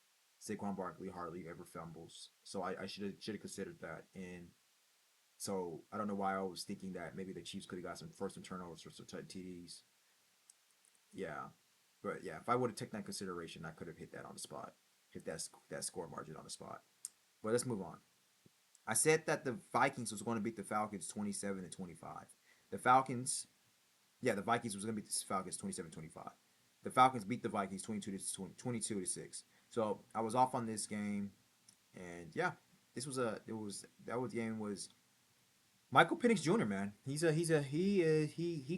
Saquon Barkley hardly ever fumbles. So I should have considered that. And so I don't know why I was thinking that maybe the Chiefs could have got some turnovers or some TDs. Yeah, but yeah, if I would have taken that consideration, I could have hit that on the spot, hit that score margin on the spot. But let's move on. I said that the Vikings was going to beat the Falcons 27-25. The Falcons, yeah, the Vikings was going to beat the Falcons 27-25. The Falcons beat the Vikings 22-6. So I was off on this game, and yeah, this was a it was that was game was Michael Penix Jr. Man, he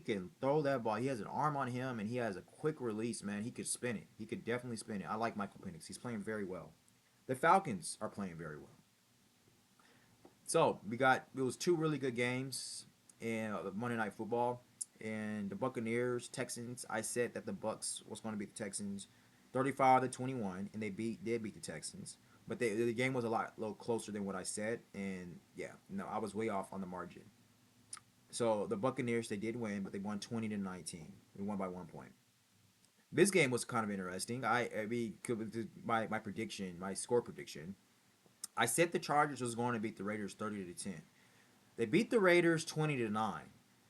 can throw that ball. He has an arm on him, and he has a quick release. Man, he could spin it. He could definitely spin it. I like Michael Penix. He's playing very well. The Falcons are playing very well. So it was two really good games in Monday Night Football, and the Buccaneers Texans. I said that the Bucs was going to beat the Texans, 35-21, and they did beat the Texans. But the game was little closer than what I said, and yeah, no, I was way off on the margin. So the Buccaneers they did win, but they won 20-19. They won by 1 point. This game was kind of interesting. I mean, my prediction, my score prediction. I said the Chargers was going to beat the Raiders 30-10. They beat the Raiders 20-9.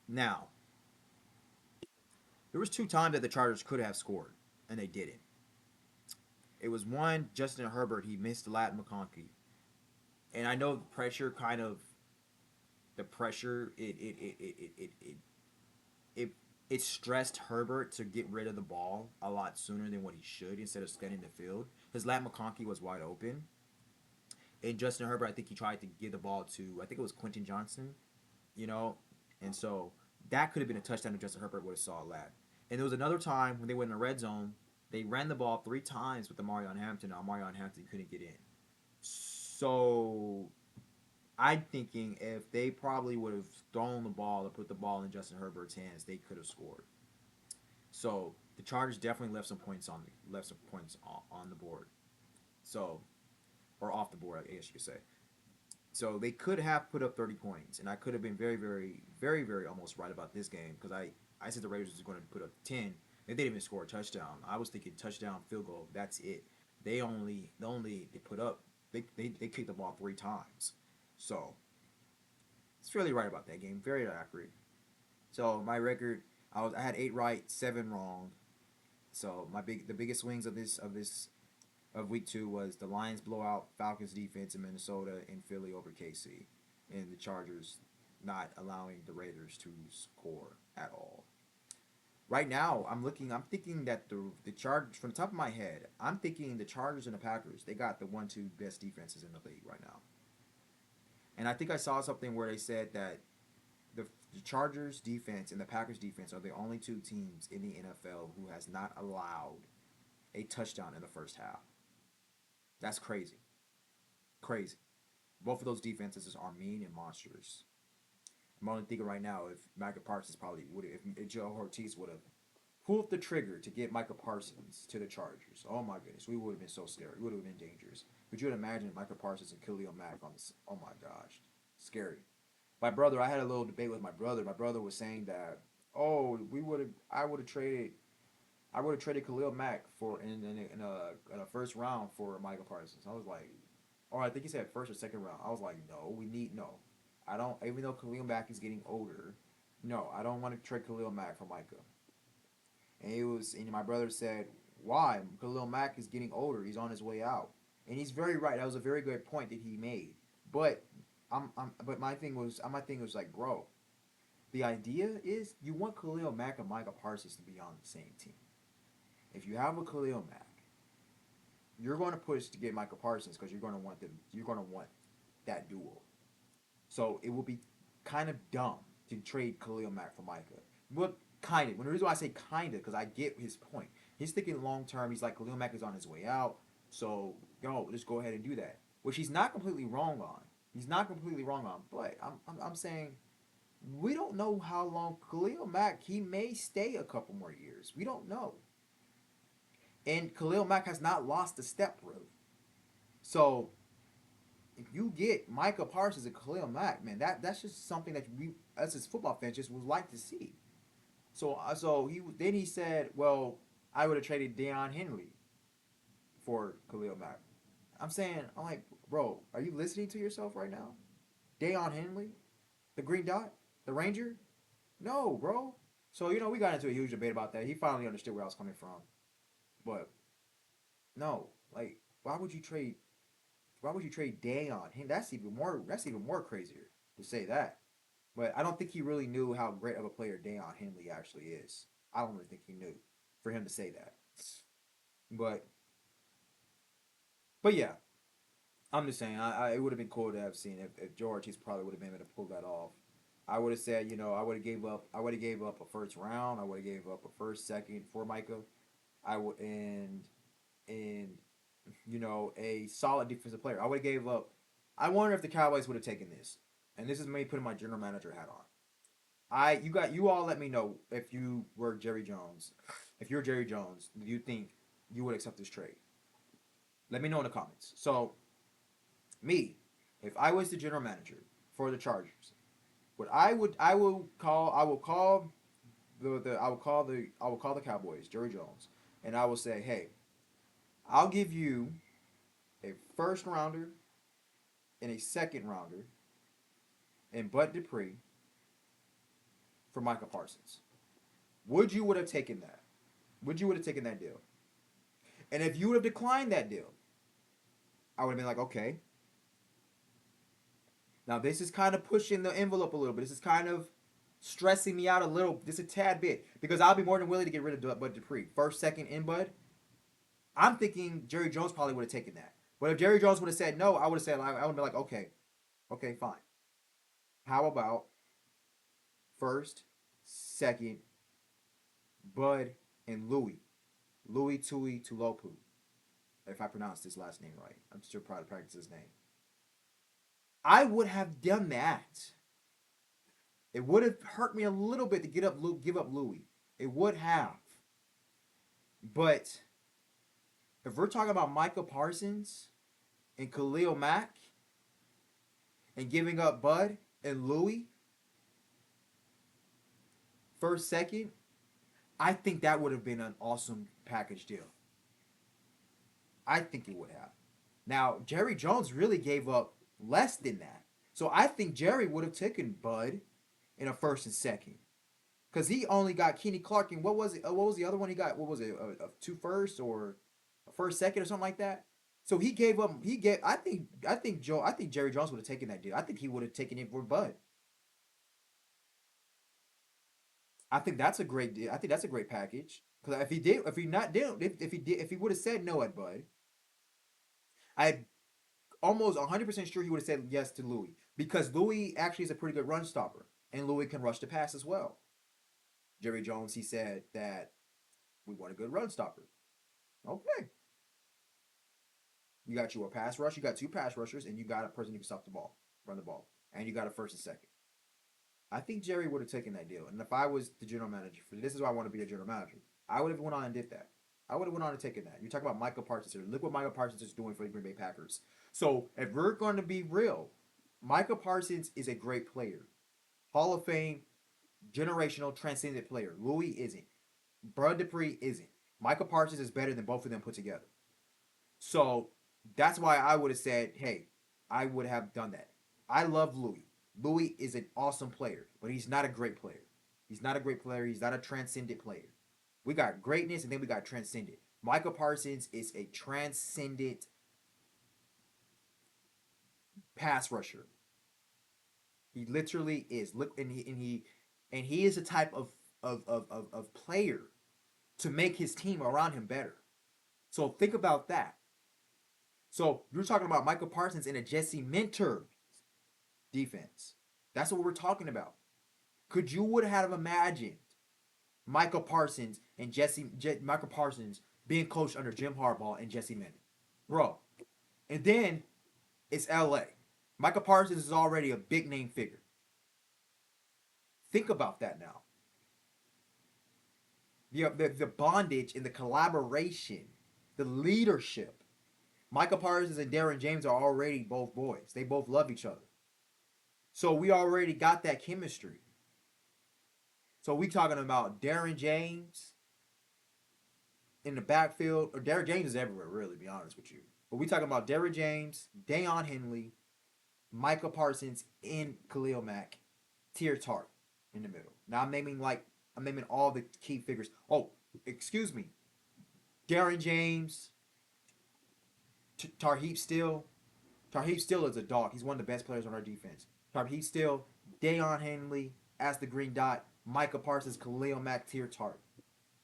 Now, there was two times that the Chargers could have scored, and they didn't. It was one Justin Herbert. He missed Lat McConkey, and I know the pressure it it stressed Herbert to get rid of the ball a lot sooner than what he should instead of scanning the field. Because Lat McConkey was wide open, and Justin Herbert, I think he tried to give the ball to, I think it was Quentin Johnson, you know, and so that could have been a touchdown if Justin Herbert would have saw Lat. And there was another time when they were in the red zone, they ran the ball three times with the Marion Hampton. Now Marion Hampton couldn't get in. So I'm thinking if they probably would have thrown the ball or put the ball in Justin Herbert's hands, they could have scored. So the Chargers definitely left some points on the board. So or off the board, I guess you could say. So they could have put up 30 points, and I could have been very, very, very, very almost right about this game because I said the Raiders was going to put up 10. They didn't even score a touchdown. I was thinking touchdown, field goal. That's it. They put up they kicked the ball three times. So it's fairly right about that game. Very accurate. So my record, I had 8 right, 7 wrong. So the biggest swings of week 2 was the Lions blowout Falcons defense in Minnesota and Philly over KC, and the Chargers not allowing the Raiders to score at all. Right now, I'm thinking that the Chargers, from the top of my head, I'm thinking the Chargers and the Packers, they got the 1-2 best defenses in the league right now. And I think I saw something where they said that the Chargers defense and the Packers defense are the only two teams in the NFL who has not allowed a touchdown in the first half. That's crazy. Crazy. Both of those defenses are mean and monsters. I'm only thinking right now if Micah Parsons probably would have, if Joe Ortiz would have pulled the trigger to get Micah Parsons to the Chargers. Oh my goodness, we would have been so scary. It would have been dangerous. But you would imagine Micah Parsons and Khalil Mack on this. Oh my gosh, scary. My brother, I had a little debate with my brother. My brother was saying that, oh, I would have traded Khalil Mack for in a first round for Michael Parsons. I was like, or I think he said first or second round. I was like, no, no. I don't. Even though Khalil Mack is getting older, no, I don't want to trade Khalil Mack for Micah. And my brother said, why? Khalil Mack is getting older. He's on his way out, and he's very right. That was a very good point that he made. But but my thing was like, bro, the idea is you want Khalil Mack and Micah Parsons to be on the same team. If you have a Khalil Mack, you're going to push to get Michael Parsons because you're going to want that duel. So it will be kind of dumb to trade Khalil Mack for Micah. But kind of. When the reason why I say kind of because I get his point. He's thinking long term. He's like Khalil Mack is on his way out, so just go ahead and do that. Which he's not completely wrong on. He's not completely wrong on. But I'm saying we don't know how long Khalil Mack. He may stay a couple more years. We don't know. And Khalil Mack has not lost a step really. So if you get Micah Parsons and Khalil Mack, man, that's just something that we as his football fans just would like to see. So he said, well, I would have traded Deion Henley for Khalil Mack. I'm like, bro, are you listening to yourself right now? Deion Henley, the Green Dot, the Ranger? No, bro. So we got into a huge debate about that. He finally understood where I was coming from, but no, like, Why would you trade Dayon? That's even more crazier to say that. But I don't think he really knew how great of a player Dayon Henley actually is. I don't really think he knew for him to say that. But yeah, I'm just saying. It would have been cool to have seen if George. He's probably would have been able to pull that off. I would have said, I would have gave up a first round. I would have gave up a first, second for Micah. I would and a solid defensive player. I would have gave up. I wonder if the Cowboys would have taken this. And this is me putting my general manager hat on. You all let me know if you were Jerry Jones. If you're Jerry Jones, do you think you would accept this trade? Let me know in the comments. So, me, if I was the general manager for the Chargers, I will call the Cowboys, Jerry Jones. and I will say, hey, I'll give you a first rounder and a second rounder and Bud Dupree for Michael Parsons. Would have taken that? Would you would have taken that deal? And if you would have declined that deal, I would have been like, okay, now this is kind of pushing the envelope a little bit. This is kind of stressing me out a little, just a tad bit, because I'll be more than willing to get rid of Bud Dupree. First, second, in Bud. I'm thinking Jerry Jones probably would have taken that. But if Jerry Jones would have said no, I would have said, I would have been like, okay, okay, fine. How about first, second, Bud, and Louis? Louis Tui Tulopu, if I pronounce this last name right. I'm still proud to practice his name. I would have done that. It would have hurt me a little bit to give up Louis. It would have. But if we're talking about Micah Parsons and Khalil Mack and giving up Bud and Louis, first, second, I think that would have been an awesome package deal. I think it would have. Now, Jerry Jones really gave up less than that. So I think Jerry would have taken Bud in a first and second. Because he only got Kenny Clark and what was it? What was the other one he got? What was it? A two first or a first second or something like that? So he gave up. He gave. I think Jerry Jones would have taken that deal. I think he would have taken it for Bud. I think that's a great deal. I think that's a great package. Because if he did, if he would have said no at Bud, I almost 100% sure he would have said yes to Louis because Louis actually is a pretty good run stopper and Louis can rush the pass as well. Jerry Jones, he said that we want a good run stopper. Okay. You got you a pass rush, you got two pass rushers, and you got a person who can stop the ball, run the ball, and you got a first and second. I think Jerry would have taken that deal. And if I was the general manager, for this is why I want to be a general manager, I would have went on and did that. I would have went on and taken that. You talk about Michael Parsons here. Look what Michael Parsons is doing for the Green Bay Packers. So if we're going to be real, Michael Parsons is a great player. Hall of Fame, generational, transcendent player. Louis isn't. Bud Dupree isn't. Michael Parsons is better than both of them put together. So that's why I would have said, hey, I would have done that. I love Louis. Louis is an awesome player, but he's not a great player. He's not a great player. He's not a transcendent player. We got greatness and then we got transcendent. Michael Parsons is a transcendent pass rusher. He literally is. Look, and he is a type of player to make his team around him better. So think about that. So you're talking about Michael Parsons in a Jesse Minter defense. That's what we're talking about. Could you would have imagined Michael Parsons and Michael Parsons being coached under Jim Harbaugh and Jesse Minter? Bro. And then it's LA. Michael Parsons is already a big name figure. Think about that now. The bondage and the collaboration, the leadership. Michael Parsons and Darren James are already both boys. They both love each other. So we already got that chemistry. So we talking about Darren James in the backfield, or Darren James is everywhere, really, to be honest with you. But we talking about Darren James, Deion Henley, Michael Parsons, and Khalil Mack, Tier Tart in the middle. Now I'm naming all the key figures. Oh, excuse me. Darren James, Tarheeb Still. Tarheeb Still is a dog. He's one of the best players on our defense. Tarheeb Still, Deion Henley as the green dot, Michael Parsons, Khalil Mack, Tier Tart.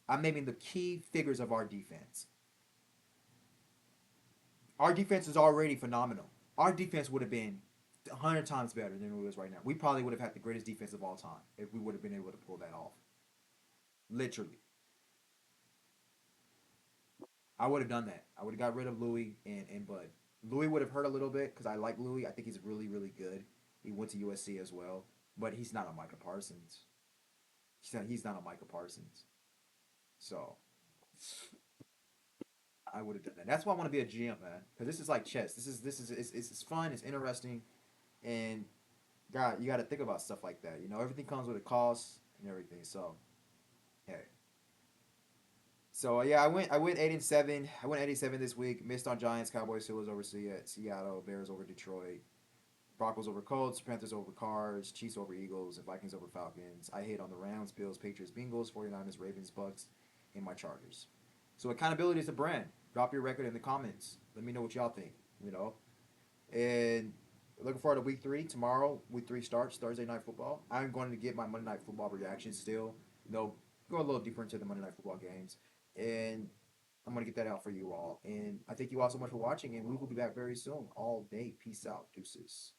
I'm naming the key figures of our defense. Our defense is already phenomenal. Our defense would have been 100 times better than it is right now. We probably would have had the greatest defense of all time if we would have been able to pull that off. Literally. I would have done that. I would have got rid of Louis and Bud. Louis would have hurt a little bit because I like Louis. I think he's really, really good. He went to USC as well. But he's not a Micah Parsons. He's not a Micah Parsons. So I would have done that. That's why I want to be a GM, man. Because this is like chess. It's fun. It's interesting, and God, you got to think about stuff like that. You know, everything comes with a cost and everything. So, hey, So yeah, I went 8-7. I went 87 this week. Missed on Giants, Cowboys, Steelers over Seattle, Bears over Detroit, Broncos over Colts, Panthers over Cards, Chiefs over Eagles, and Vikings over Falcons. I hit on the Rams, Bills, Patriots, Bengals, 49ers, Ravens, Bucs, and my Chargers. So accountability is the brand. Drop your record in the comments. Let me know what y'all think. You know, and looking forward to week three tomorrow. Week three starts Thursday night football. I'm going to get my Monday night football reactions still. Go a little deeper into the Monday night football games, and I'm going to get that out for you all. And I thank you all so much for watching, and we will be back very soon. All day. Peace out. Deuces.